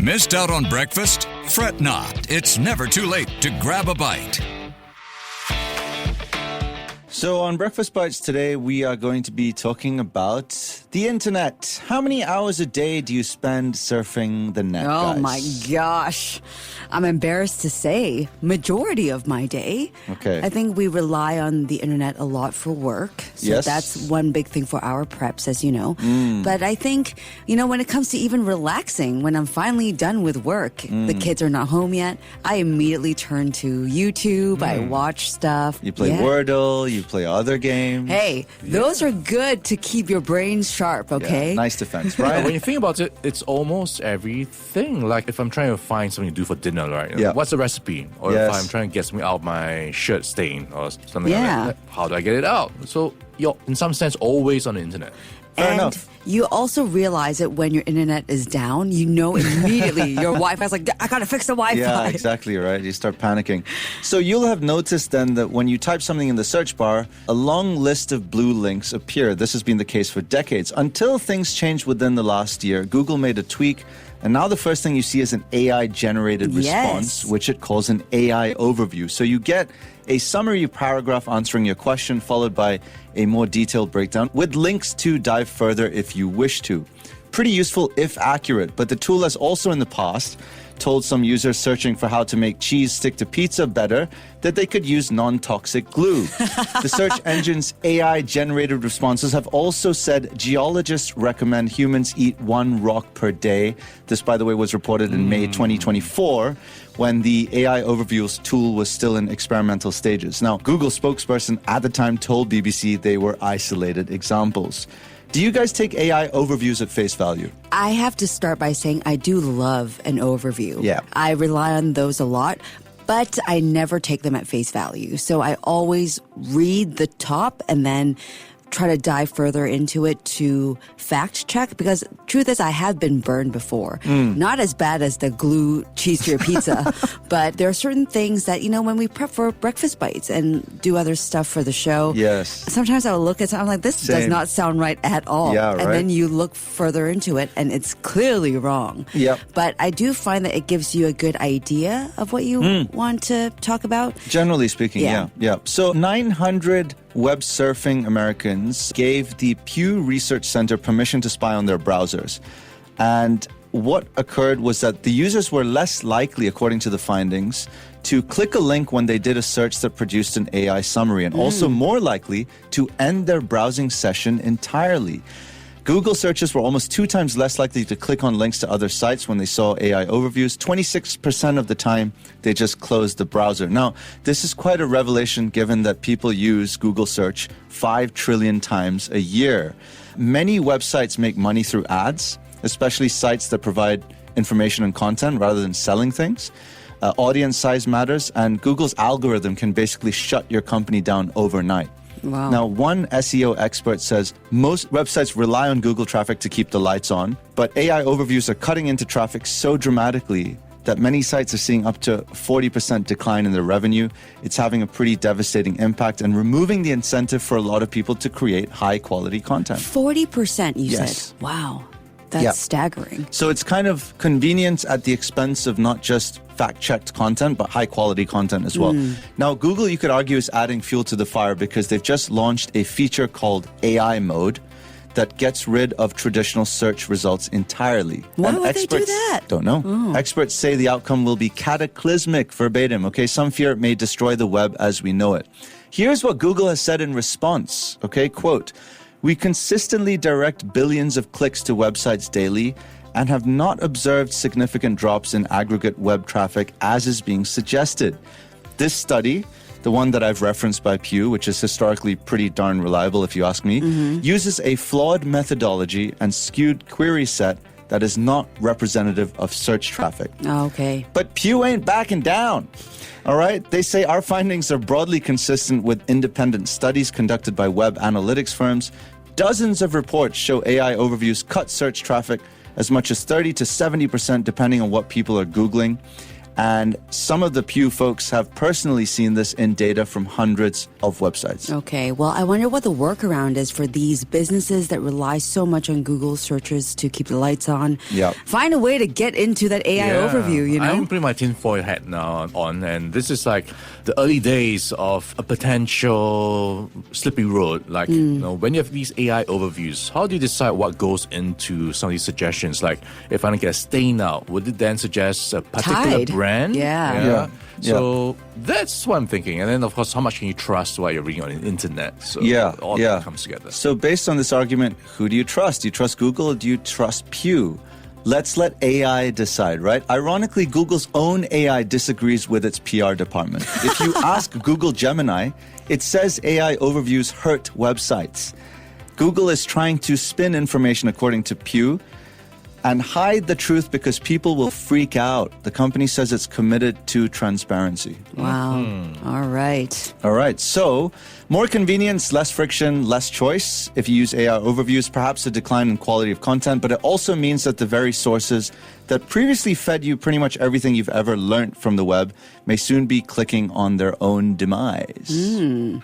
Missed out on breakfast? Fret not. It's never too late to grab a bite. So on Breakfast Bites today, we are going to be talking about the internet. How many hours a day do you spend surfing the net, Oh guys? my gosh. I'm embarrassed to say majority of my day. Okay. I think we rely on the internet a lot for work. So Yes. that's one big thing for our preps, as you know. But I think, when it comes to even relaxing, when I'm finally done with work, the kids are not home yet, I immediately turn to YouTube. I watch stuff. You play Yeah. Wordle, you play other games. Hey, those are good to keep your brain sharp, okay? Yeah, nice defense, Yeah, right? when you think about it, it's almost everything. Like if I'm trying to find something to do for dinner, right? Yeah. What's the recipe? Or Yes. if I'm trying to get something out of my shirt stain or something Yeah. like that, how do I get it out? So you're, in some sense, always on the internet. Fair and enough. you also realize it when your internet is down. You know immediately your Wi-Fi's like, I gotta fix the Wi-Fi. Yeah, exactly, right? You start panicking. So you'll have noticed then that when you type something in the search bar, a long list of blue links appear. This has been the case for decades. Until things changed within the last year, Google made a tweak, and now the first thing you see is an AI-generated response, Yes. which it calls an AI overview. So you get a summary paragraph answering your question, followed by a more detailed breakdown with links to dive further if you wish to. Pretty useful if accurate, but the tool has also in the past told some users searching for how to make cheese stick to pizza better that they could use non-toxic glue. The search engine's AI-generated responses have also said geologists recommend humans eat 1 rock per day. This, by the way, was reported in May 2024 when the AI overviews tool was still in experimental stages. Now, Google spokesperson at the time told BBC they were isolated examples. Do you guys take AI overviews at face value? I have to start by saying I do love an overview. Yeah. I rely on those a lot, but I never take them at face value. So I always read the top and then try to dive further into it to fact check, because truth is I have been burned before. Not as bad as the glue cheese to your pizza, but there are certain things that, when we prep for Breakfast Bites and do other stuff for the show, Yes. sometimes I'll look at something, I'm like, this does Same. not sound right at all. Yeah, And right. then you look further into it and it's clearly wrong. Yep. But I do find that it gives you a good idea of what you want to talk about. Generally speaking, Yeah. yeah. So 900 web surfing Americans gave the Pew Research Center permission to spy on their browsers. And what occurred was that the users were less likely, according to the findings, to click a link when they did a search that produced an AI summary, and also more likely to end their browsing session entirely. Google searchers were almost 2 times less likely to click on links to other sites when they saw AI overviews. 26% of the time, they just closed the browser. Now, this is quite a revelation given that people use Google search 5 trillion times a year. Many websites make money through ads, especially sites that provide information and content rather than selling things. Audience size matters, and Google's algorithm can basically shut your company down overnight. Wow. Now, one SEO expert says most websites rely on Google traffic to keep the lights on, but AI overviews are cutting into traffic so dramatically that many sites are seeing up to 40% decline in their revenue. It's having a pretty devastating impact and removing the incentive for a lot of people to create high-quality content. 40%, you Yes. said. Wow. That's Yeah. staggering. So it's kind of convenience at the expense of not just fact-checked content, but high-quality content as well. Now, Google, you could argue, is adding fuel to the fire because they've just launched a feature called AI mode that gets rid of traditional search results entirely. Why And would they do that? Don't know. Experts say the outcome will be cataclysmic, verbatim. Okay, some fear it may destroy the web as we know it. Here's what Google has said in response. Okay, quote, "We consistently direct billions of clicks to websites daily and have not observed significant drops in aggregate web traffic as is being suggested. This study," the one that I've referenced by Pew, which is historically pretty darn reliable if you ask me, "uses a flawed methodology and skewed query set that is not representative of search traffic." Okay. But Pew ain't backing down. All right? They say our findings are broadly consistent with independent studies conducted by web analytics firms. Dozens of reports show AI overviews cut search traffic as much as 30 to 70% depending on what people are Googling. And some of the Pew folks have personally seen this in data from hundreds of websites. Okay, well, I wonder what the workaround is for these businesses that rely so much on Google searches to keep the lights on. Yeah. Find a way to get into that AI overview, you know? I'm putting my tinfoil hat now on, and this is like the early days of a potential slippery road. Like, you know, when you have these AI overviews, how do you decide what goes into some of these suggestions? Like, if I want to get a stain out, would it then suggest a particular Tide. brand? Yeah. So that's what I'm thinking. And then, of course, how much can you trust while you're reading on the internet? So all that comes together. So based on this argument, who do you trust? Do you trust Google or do you trust Pew? Let's let AI decide, right? Ironically, Google's own AI disagrees with its PR department. If you ask Google Gemini, it says AI overviews hurt websites. Google is trying to spin information according to Pew and hide the truth because people will freak out. The company says it's committed to transparency. Wow. All right. All right. So, more convenience, less friction, less choice. If you use AI overviews, perhaps a decline in quality of content, but it also means that the very sources that previously fed you pretty much everything you've ever learned from the web may soon be clicking on their own demise.